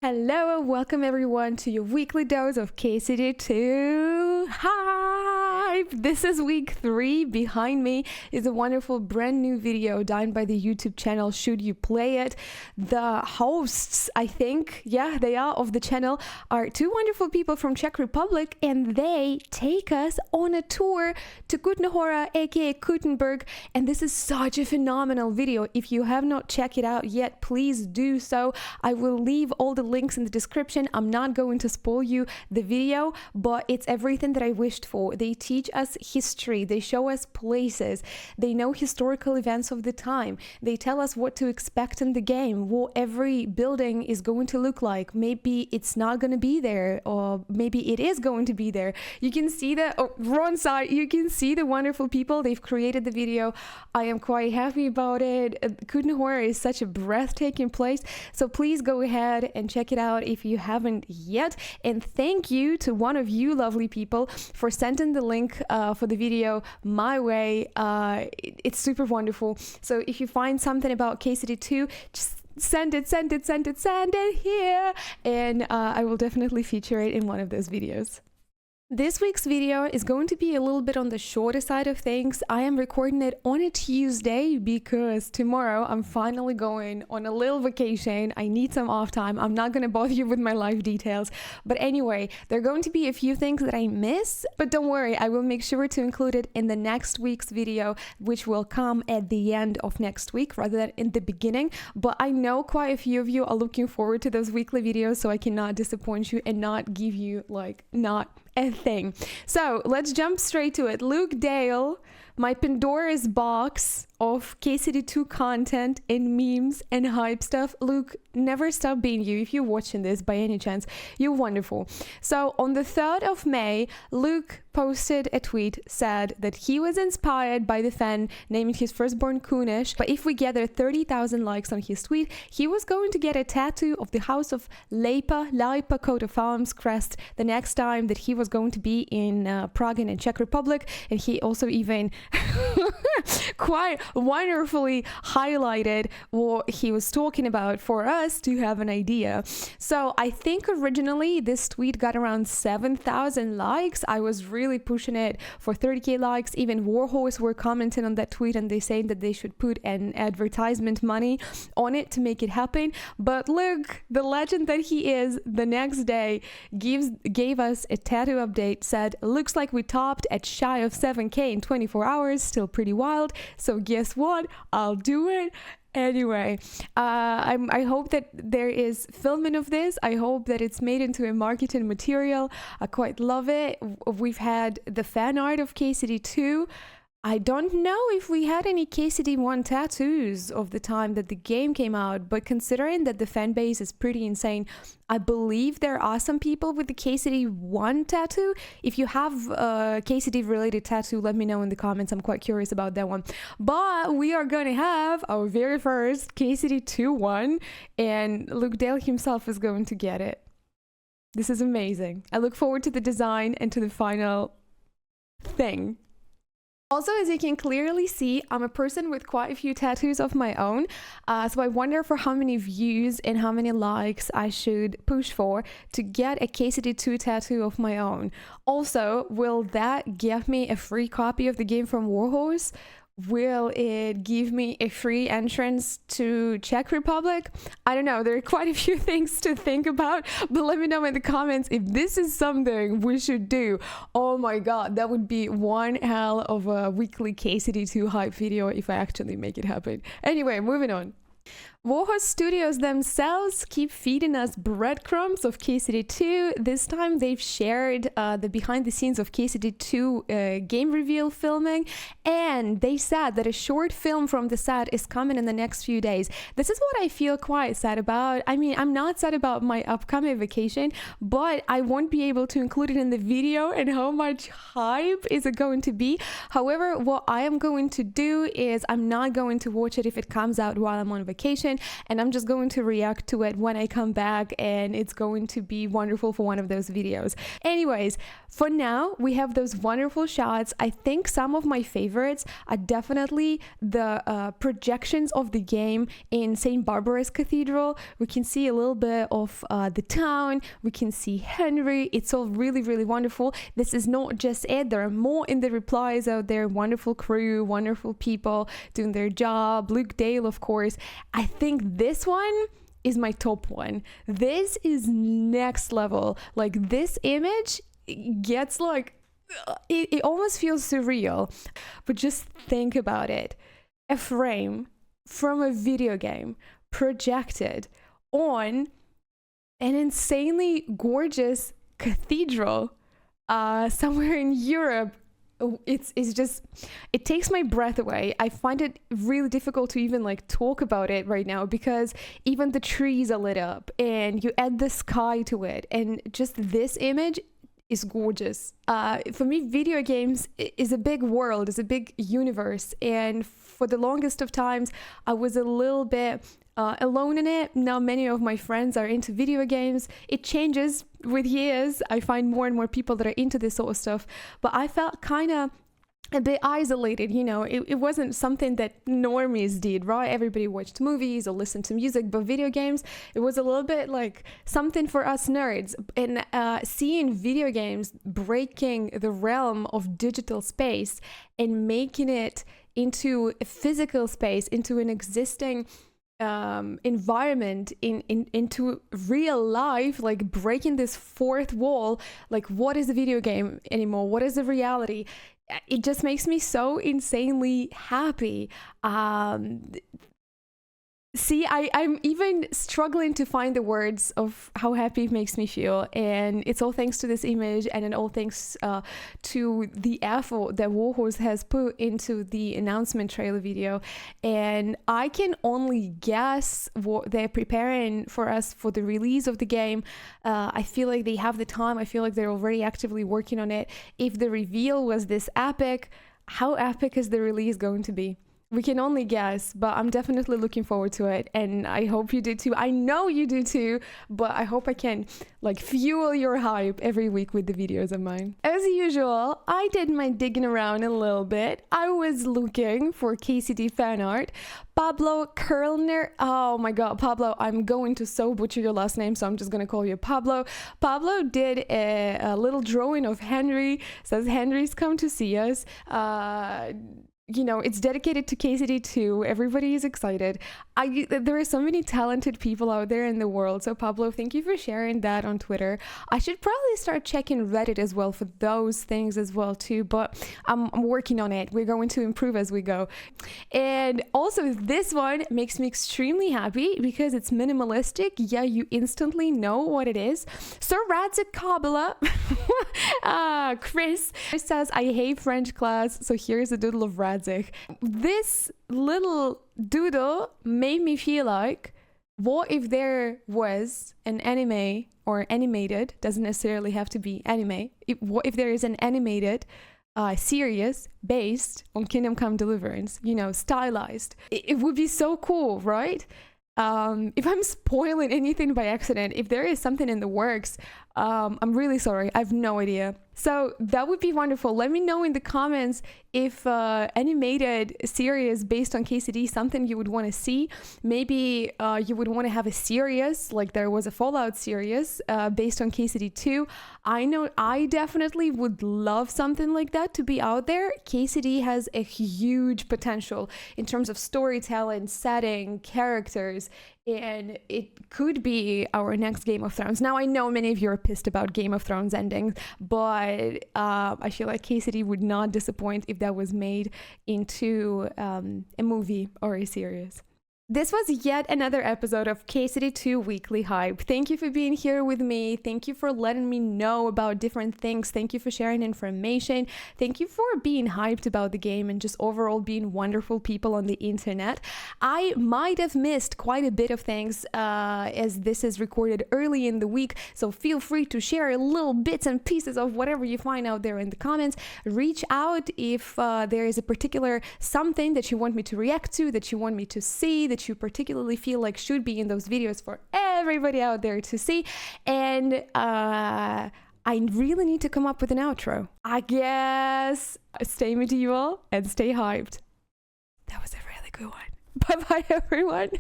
Hello and welcome everyone to your weekly dose of KCD2 hype! This is week 3. Behind me is a wonderful brand new video done by the YouTube channel Should You Play It. The hosts, I think, they are, of the channel are two wonderful people from Czech Republic, and they take us on a tour to Kutná Hora, aka Kuttenberg, and this is such a phenomenal video. If you have not checked it out yet, please do so. I will leave all the links in the description. I'm not going to spoil you the video, but it's everything that I wished for. They teach us history, they show us places, they know historical events of the time, they tell us what to expect in the game, what every building is going to look like. Maybe it's not going to be there, or maybe it is going to be there. You can see the wrong side, you can see the wonderful people. They've created the video. I am quite happy about it. Kutná Hora is such a breathtaking place, so please go ahead and check it out if you haven't yet. And thank you to one of you lovely people for sending the link for the video my way. It's super wonderful. So if you find something about KCD2, just send it here, and I will definitely feature it in one of those videos. This week's video is going to be a little bit on the shorter side of things. I am recording it on a Tuesday because tomorrow I'm finally going on a little vacation. I need some off time. I'm not going to bother you with my life details. But anyway, there are going to be a few things that I miss, but don't worry, I will make sure to include it in the next week's video, which will come at the end of next week rather than in the beginning. But I know quite a few of you are looking forward to those weekly videos, so I cannot disappoint you and not give you not a thing. So let's jump straight to it. Luke Dale, my Pandora's box of KCD2 content and memes and hype stuff. Luke, never stop being you. If you're watching this by any chance, you're wonderful. So on the 3rd of May, Luke posted a tweet, said that he was inspired by the fan naming his firstborn Kunish, but if we gather 30,000 likes on his tweet, he was going to get a tattoo of the House of Leipa coat of arms crest the next time that he was going to be in Prague in the Czech Republic. And he also even quite wonderfully highlighted what he was talking about for us to have an idea. So I think originally this tweet got around 7,000 likes. I was really pushing it for 30k likes. Even Warhorse were commenting on that tweet, and they saying that they should put an advertisement money on it to make it happen. But look, the legend that he is, the next day gave us a tattoo update, said looks like we topped at shy of 7k in 24 hours, still pretty wild. So guess what, I'll do it anyway. I hope that there is filming of this. I hope that it's made into a marketing material. I quite love it. We've had the fan art of KCD2. I don't know if we had any KCD1 tattoos of the time that the game came out, but considering that the fan base is pretty insane, I believe there are some people with the KCD1 tattoo. If you have a KCD related tattoo, let me know in the comments. I'm quite curious about that one. But we are going to have our very first KCD2 one, and Luke Dale himself is going to get it. This is amazing. I look forward to the design and to the final thing. Also, as you can clearly see, I'm a person with quite a few tattoos of my own, so I wonder for how many views and how many likes I should push for to get a KCD2 tattoo of my own. Also, will that give me a free copy of the game from Warhorse? Will it give me a free entrance to Czech Republic? I don't know. There are quite a few things to think about, but let me know in the comments if this is something we should do. Oh my god, that would be one hell of a weekly KCD2 hype video if I actually make it happen. Anyway, moving on. Warhorse Studios themselves keep feeding us breadcrumbs of KCD2. This time they've shared the behind the scenes of KCD2 game reveal filming, and they said that a short film from the set is coming in the next few days. This is what I feel quite sad about. I mean, I'm not sad about my upcoming vacation, but I won't be able to include it in the video, and how much hype is it going to be? However, what I am going to do is I'm not going to watch it if it comes out while I'm on vacation. vacation, and I'm just going to react to it when I come back, and it's going to be wonderful for one of those videos. Anyways, for now, we have those wonderful shots. I think some of my favorites are definitely the projections of the game in St. Barbara's Cathedral. We can see a little bit of the town. We can see Henry. It's all really, really wonderful. This is not just it. There are more in the replies out there. Wonderful crew, wonderful people doing their job. Luke Dale, of course. I think this one is my top one. This is next level. Like, this image gets like, it almost feels surreal. But just think about it. A frame from a video game projected on an insanely gorgeous cathedral somewhere in Europe. It's just, it takes my breath away. I find it really difficult to even like talk about it right now, because even the trees are lit up and you add the sky to it, and just this image is gorgeous. For me, video games is a big world, is a big universe, and for the longest of times I was a little bit alone in it. Now many of my friends are into video games. It changes with years. I find more and more people that are into this sort of stuff, but I felt kind of a bit isolated, you know. It wasn't something that normies did, right? Everybody watched movies or listened to music, but video games, it was a little bit like something for us nerds. And seeing video games breaking the realm of digital space and making it into a physical space, into an existing environment, into real life, like breaking this fourth wall, like what is a video game anymore? What is the reality? It just makes me so insanely happy. See, I'm even struggling to find the words of how happy it makes me feel. And it's all thanks to this image, and then all thanks to the effort that Warhorse has put into the announcement trailer video. And I can only guess what they're preparing for us for the release of the game. I feel like they have the time. I feel like they're already actively working on it. If the reveal was this epic, how epic is the release going to be? We can only guess, but I'm definitely looking forward to it, and I hope you do too. I know you do too, but I hope I can like fuel your hype every week with the videos of mine. As usual, I did my digging around a little bit. I was looking for KCD fan art. Pablo Kerner, oh my god, Pablo, I'm going to so butcher your last name, so I'm just gonna call you Pablo. Pablo did a little drawing of Henry, says Henry's come to see us. You know, it's dedicated to KCD2. Everybody is excited. There are so many talented people out there in the world. So Pablo, thank you for sharing that on Twitter. I should probably start checking Reddit as well for those things as well too, but I'm working on it. We're going to improve as we go. And also this one makes me extremely happy because it's minimalistic. Yeah, you instantly know what it is. So Radzik Kabbalah, Chris says, I hate French class, so here's a doodle of Radzik. This little doodle made me feel like, what if there was an anime or animated, doesn't necessarily have to be anime, what if there is an animated series based on Kingdome Come Deliverance, you know, stylized? It would be so cool, right? If I'm spoiling anything by accident, if there is something in the works, I'm really sorry. I have no idea. So that would be wonderful. Let me know in the comments if animated series based on KCD something you would want to see. Maybe you would want to have a series, like there was a Fallout series based on KCD2. I know I definitely would love something like that to be out there. KCD has a huge potential in terms of storytelling, setting, characters, and it could be our next Game of Thrones. Now, I know many of you are pissed about Game of Thrones ending, but I feel like KCD would not disappoint if that was made into a movie or a series. This was yet another episode of KCD2 Weekly Hype. Thank you for being here with me. Thank you for letting me know about different things. Thank you for sharing information. Thank you for being hyped about the game and just overall being wonderful people on the internet. I might have missed quite a bit of things as this is recorded early in the week, so feel free to share little bits and pieces of whatever you find out there in the comments. Reach out if there is a particular something that you want me to react to, that you want me to see, that which you particularly feel like should be in those videos for everybody out there to see. And I really need to come up with an outro. I guess stay medieval and stay hyped. That was a really good one. Bye bye, everyone.